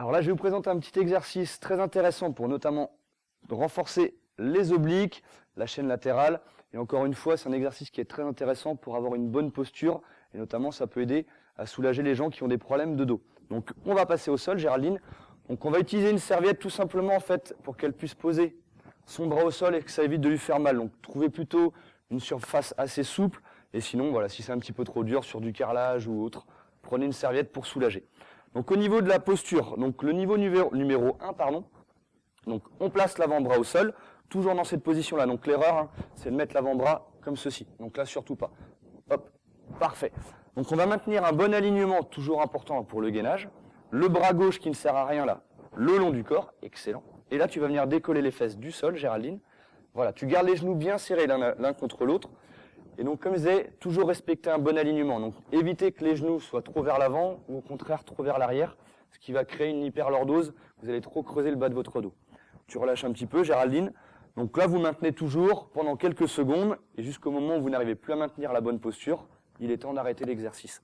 Alors là, je vais vous présenter un petit exercice très intéressant pour notamment renforcer les obliques, la chaîne latérale. Et encore une fois, c'est un exercice qui est très intéressant pour avoir une bonne posture. Et notamment, ça peut aider à soulager les gens qui ont des problèmes de dos. Donc, on va passer au sol, Géraldine. Donc, on va utiliser une serviette tout simplement, en fait, pour qu'elle puisse poser son bras au sol et que ça évite de lui faire mal. Donc, trouvez plutôt une surface assez souple. Et sinon, voilà, si c'est un petit peu trop dur, sur du carrelage ou autre, prenez une serviette pour soulager. Donc au niveau de la posture, donc le niveau numéro 1, donc on place l'avant-bras au sol, toujours dans cette position-là. Donc l'erreur, c'est de mettre l'avant-bras comme ceci. Donc là, surtout pas. Hop, parfait. Donc on va maintenir un bon alignement, toujours important pour le gainage. Le bras gauche qui ne sert à rien là, le long du corps, excellent. Et là, tu vas venir décoller les fesses du sol, Géraldine. Voilà, tu gardes les genoux bien serrés l'un contre l'autre. Et donc, comme je disais, toujours respecter un bon alignement. Donc, évitez que les genoux soient trop vers l'avant ou au contraire trop vers l'arrière, ce qui va créer une hyperlordose. Vous allez trop creuser le bas de votre dos. Tu relâches un petit peu, Géraldine. Donc là, vous maintenez toujours pendant quelques secondes et jusqu'au moment où vous n'arrivez plus à maintenir la bonne posture, il est temps d'arrêter l'exercice.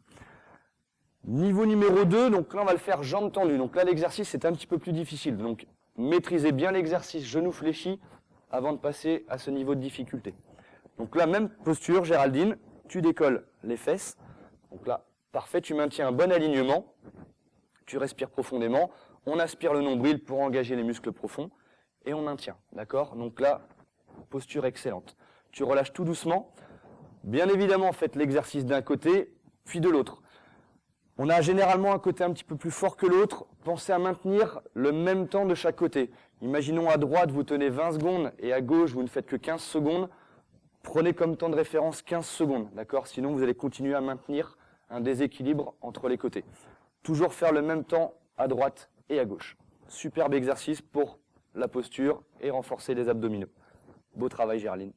Niveau numéro 2, donc là, on va le faire jambes tendues. Donc là, l'exercice est un petit peu plus difficile. Donc, maîtrisez bien l'exercice genoux fléchis avant de passer à ce niveau de difficulté. Donc là, même posture, Géraldine, tu décolles les fesses. Donc là, parfait, tu maintiens un bon alignement. Tu respires profondément. On aspire le nombril pour engager les muscles profonds. Et on maintient, d'accord? Donc là, posture excellente. Tu relâches tout doucement. Bien évidemment, faites l'exercice d'un côté, puis de l'autre. On a généralement un côté un petit peu plus fort que l'autre. Pensez à maintenir le même temps de chaque côté. Imaginons à droite, vous tenez 20 secondes et à gauche, vous ne faites que 15 secondes. Prenez comme temps de référence 15 secondes, d'accord? Sinon, vous allez continuer à maintenir un déséquilibre entre les côtés. Toujours faire le même temps à droite et à gauche. Superbe exercice pour la posture et renforcer les abdominaux. Beau travail, Géraldine.